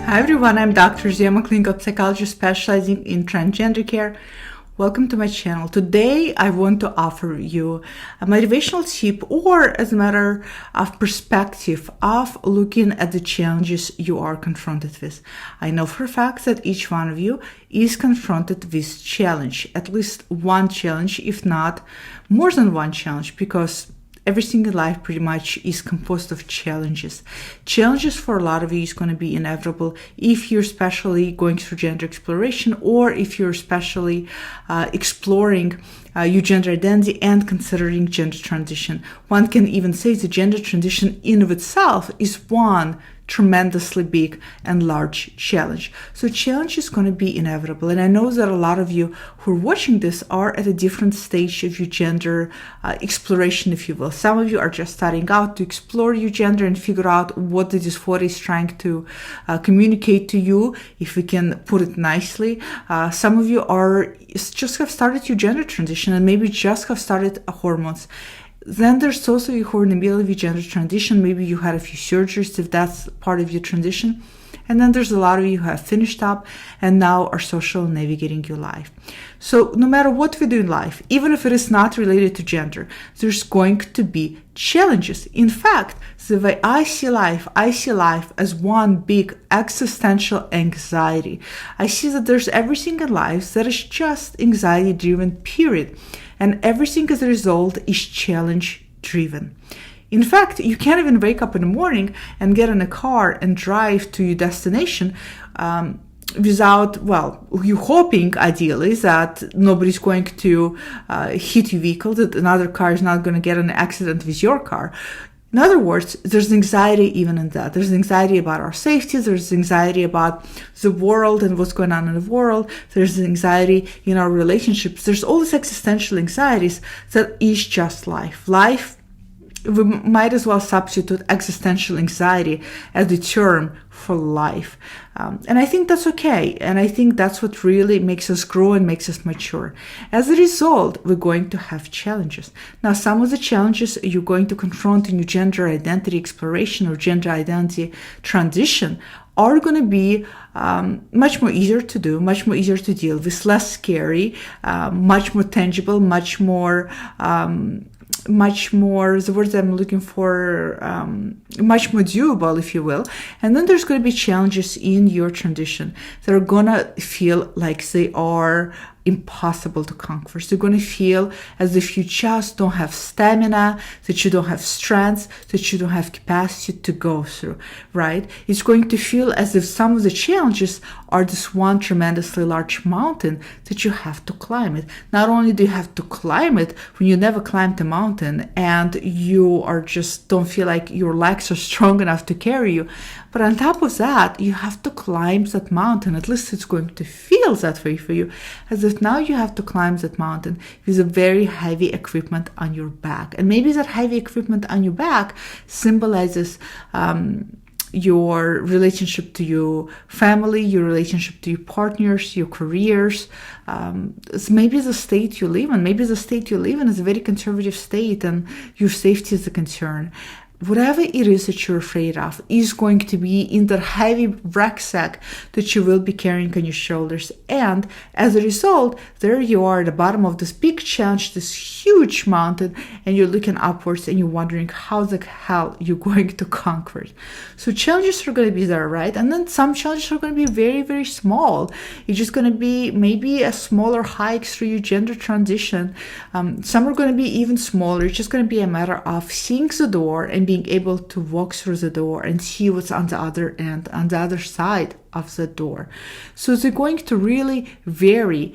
Hi everyone, I'm Dr. Zia, a clinical psychologist specializing in transgender care. Welcome to my channel. Today I want to offer you a motivational tip, or as a matter of perspective of looking at the challenges you are confronted with. I know for a fact that each one of you is confronted with challenge, at least one challenge, if not more than one challenge, because every single life pretty much is composed of challenges. Challenges for a lot of you is going to be inevitable if you're especially going through gender exploration, or if you're especially exploring your gender identity and considering gender transition. One can even say the gender transition in of itself is one tremendously big and large challenge. So challenge is going to be inevitable. And I know that a lot of you who are watching this are at a different stage of your gender exploration, if you will. Some of you are just starting out to explore your gender and figure out what the dysphoria is trying to communicate to you, if we can put it nicely. Some of you are just have started your gender transition and maybe just have started hormones. Then there's also you who are in the middle of your gender transition. Maybe you had a few surgeries if that's part of your transition. And then there's a lot of you who have finished up and now are social navigating your life. So no matter what we do in life, even if it is not related to gender, there's going to be challenges. In fact, the way I see life as one big existential anxiety. I see that there's everything in life that is just anxiety driven, period. And everything as a result is challenge driven. In fact, you can't even wake up in the morning and get in a car and drive to your destination without, you hoping ideally that nobody's going to hit your vehicle, that another car is not going to get in an accident with your car. In other words, there's anxiety even in that. There's anxiety about our safety. There's anxiety about the world and what's going on in the world. There's anxiety in our relationships. There's all these existential anxieties that is just life. Life, we might as well substitute existential anxiety as the term for life. And I think that's okay. And I think that's what really makes us grow and makes us mature. As a result, we're going to have challenges. Now, some of the challenges you're going to confront in your gender identity exploration or gender identity transition are going to be much more easier to do, much more easier to deal with, less scary, much more tangible, much more, the word I'm looking for, much more doable, if you will. And then there's going to be challenges in your transition that are going to feel like they are impossible to conquer. So you're going to feel as if you just don't have stamina, that you don't have strength, that you don't have capacity to go through, right? It's going to feel as if some of the challenges are this one tremendously large mountain that you have to climb it. Not only do you have to climb it when you never climbed a mountain and you are just don't feel like your legs are strong enough to carry you, but on top of that, you have to climb that mountain. At least it's going to feel that way for you, as if now you have to climb that mountain with a very heavy equipment on your back. And maybe that heavy equipment on your back symbolizes your relationship to your family, your relationship to your partners, your careers. Maybe the state you live in. Maybe the state you live in is a very conservative state and your safety is a concern. Whatever it is that you're afraid of is going to be in the heavy rucksack that you will be carrying on your shoulders. And as a result, there you are at the bottom of this big challenge, this huge mountain, and you're looking upwards and you're wondering how the hell you're going to conquer it. So challenges are going to be there, right? And then some challenges are going to be very, very small. It's just going to be maybe a smaller hike through your gender transition. Some are going to be even smaller. It's just going to be a matter of seeing the door and being able to walk through the door and see what's on the other end, on the other side of the door. So they're going to really vary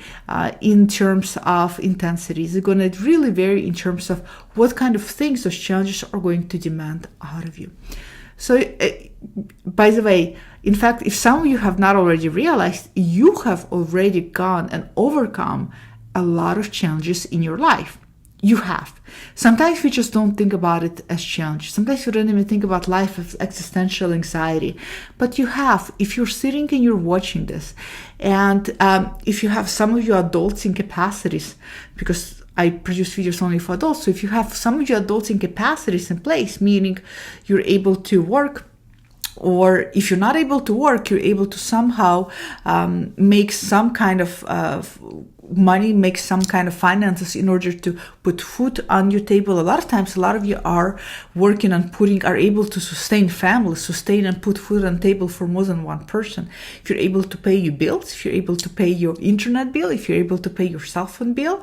in terms of intensity. They're going to really vary in terms of what kind of things those challenges are going to demand out of you. So, by the way, in fact, if some of you have not already realized, you have already gone and overcome a lot of challenges in your life. You have. Sometimes we just don't think about it as challenge. Sometimes we don't even think about life as existential anxiety. But you have, if you're sitting and you're watching this, and if you have some of your adults in capacities, because I produce videos only for adults, so if you have some of your adults in capacities in place, meaning you're able to work, Or if you're not able to work, you're able to somehow make some kind of money, make some kind of finances in order to put food on your table. A lot of times, a lot of you are working on are able to sustain families, sustain and put food on the table for more than one person. If you're able to pay your bills, if you're able to pay your internet bill, if you're able to pay your cell phone bill,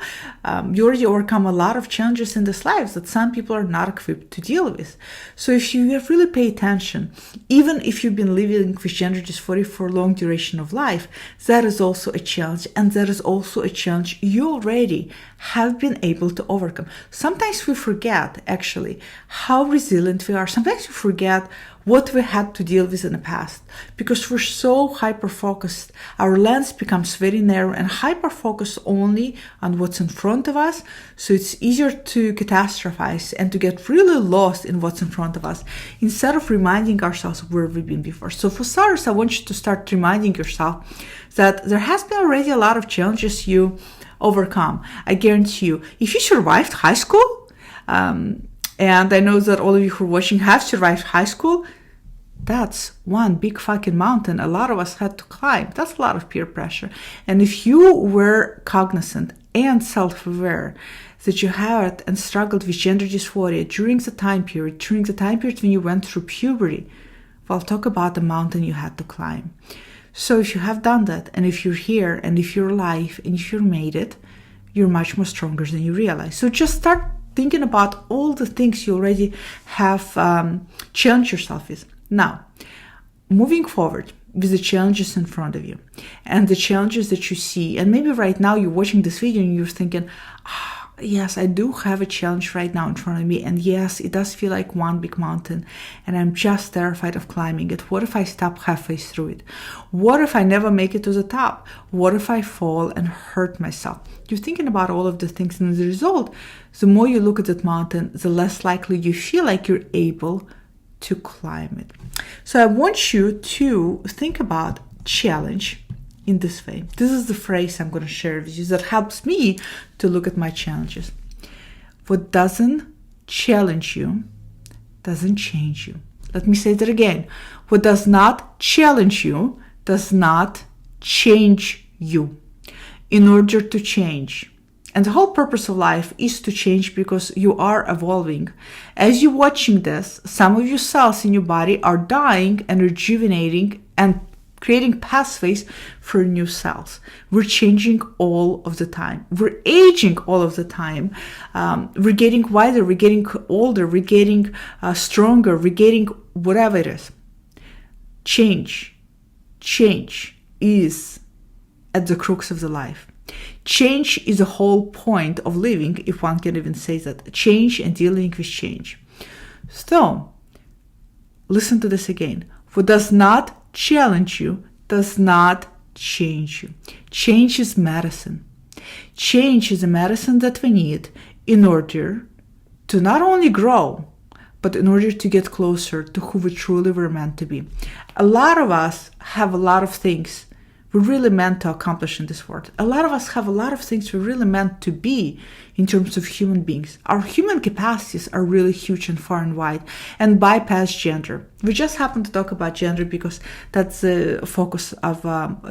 you already overcome a lot of challenges in this life that some people are not equipped to deal with. So if you really pay attention, even if you've been living with gender dysphoria for a long duration of life, that is also a challenge, and that is also a challenge you already have been able to overcome. Sometimes we forget, actually, how resilient we are. Sometimes we forget what we had to deal with in the past because we're so hyper-focused. Our lens becomes very narrow and hyper-focused only on what's in front of us. So it's easier to catastrophize and to get really lost in what's in front of us instead of reminding ourselves where we've been before. So for starters, I want you to start reminding yourself that there has been already a lot of challenges you overcome. I guarantee you, if you survived high school, and I know that all of you who are watching have survived high school, that's one big fucking mountain a lot of us had to climb. That's a lot of peer pressure. And if you were cognizant and self-aware that you had and struggled with gender dysphoria during the time period when you went through puberty, well, talk about the mountain you had to climb. So if you have done that, and if you're here, and if you're alive, and if you made it, you're much more stronger than you realize. So just start thinking about all the things you already have challenged yourself with. Now, moving forward with the challenges in front of you and the challenges that you see, and maybe right now you're watching this video and you're thinking, yes, I do have a challenge right now in front of me. And yes, it does feel like one big mountain and I'm just terrified of climbing it. What if I stop halfway through it? What if I never make it to the top? What if I fall and hurt myself? You're thinking about all of the things, and as a result, the more you look at that mountain, the less likely you feel like you're able to climb it. So I want you to think about challenge in this way. This is the phrase I'm going to share with you that helps me to look at my challenges. What doesn't challenge you doesn't change you. Let me say that again. What does not challenge you does not change you. In order to change, and the whole purpose of life is to change because you are evolving. As you're watching this, some of your cells in your body are dying and rejuvenating and creating pathways for new cells. We're changing all of the time. We're aging all of the time. We're getting wider, we're getting older, we're getting stronger, we're getting whatever it is. Change is at the crux of the life. Change is the whole point of living, if one can even say that. Change and dealing with change. So, listen to this again. What does not challenge you does not change you. Change is medicine. Change is a medicine that we need in order to not only grow, but in order to get closer to who we truly were meant to be. A lot of us have a lot of things we're really meant to accomplish in this world. A lot of us have a lot of things we're really meant to be in terms of human beings. Our human capacities are really huge and far and wide and bypass gender. We just happen to talk about gender because that's the focus of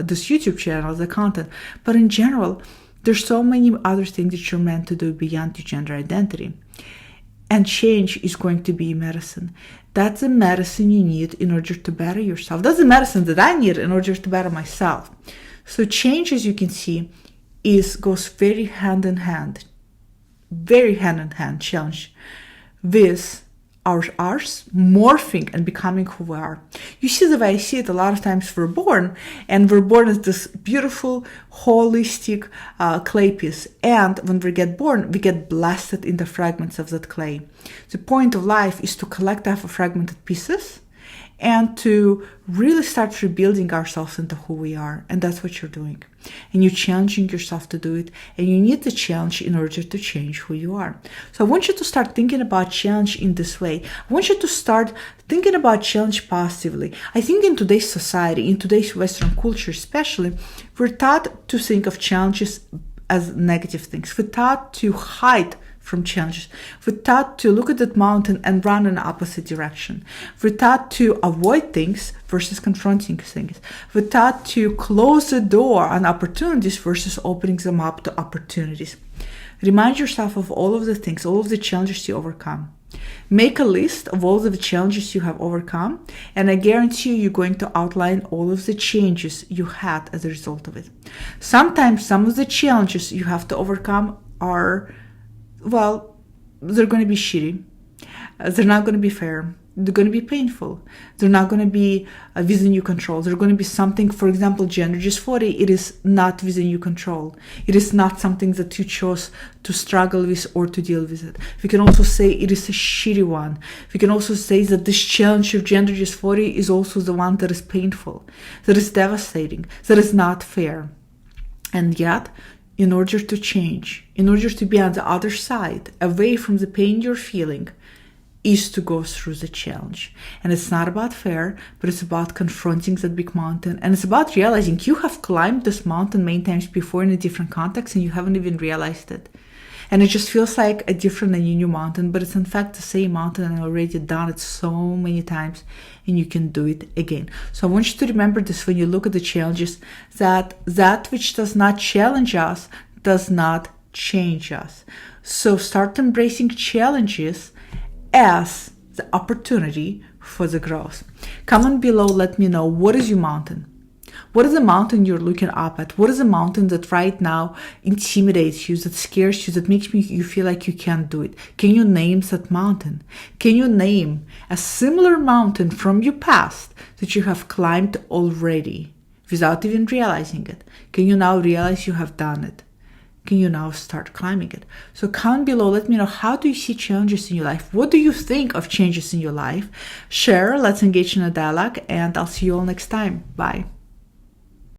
this YouTube channel, the content. But in general, there's so many other things that you're meant to do beyond your gender identity. And change is going to be medicine. That's the medicine you need in order to better yourself. That's the medicine that I need in order to better myself. So change, as you can see, goes very hand in hand challenge with ours morphing and becoming who we are. You see, the way I see it, a lot of times we're born as this beautiful, holistic clay piece. And when we get born, we get blasted in the fragments of that clay. The point of life is to collect off fragmented pieces and to really start rebuilding ourselves into who we are. And that's what you're doing. And you're challenging yourself to do it. And you need the challenge in order to change who you are. So I want you to start thinking about challenge in this way. I want you to start thinking about challenge positively. I think in today's society, in today's Western culture especially, we're taught to think of challenges as negative things. We're taught to hide from challenges. We're taught to look at that mountain and run in the opposite direction. We're taught to avoid things versus confronting things. We're taught to close the door on opportunities versus opening them up to opportunities. Remind yourself of all of the things, all of the challenges you overcome. Make a list of all of the challenges you have overcome, and I guarantee you're going to outline all of the changes you had as a result of it. Sometimes some of the challenges you have to overcome are, well, they're going to be shitty. They're not going to be fair. They're going to be painful. They're not going to be within your control. They're going to be something, for example, gender dysphoria. It is not within your control. It is not something that you chose to struggle with or to deal with it. We can also say it is a shitty one. We can also say that this challenge of gender dysphoria is also the one that is painful, that is devastating, that is not fair. And yet, in order to change, in order to be on the other side, away from the pain you're feeling, is to go through the challenge. And it's not about fear, but it's about confronting that big mountain. And it's about realizing you have climbed this mountain many times before in a different context and you haven't even realized it. And it just feels like a different and new mountain, but it's in fact the same mountain, and I've already done it so many times, and you can do it again. So I want you to remember this when you look at the challenges, that which does not challenge us does not change us. So start embracing challenges as the opportunity for the growth. Comment below, let me know, what is your mountain? What is the mountain you're looking up at? What is the mountain that right now intimidates you, that scares you, that makes you feel like you can't do it? Can you name that mountain? Can you name a similar mountain from your past that you have climbed already without even realizing it? Can you now realize you have done it? Can you now start climbing it? So comment below, let me know, how do you see challenges in your life? What do you think of changes in your life? Share, let's engage in a dialogue, and I'll see you all next time. Bye.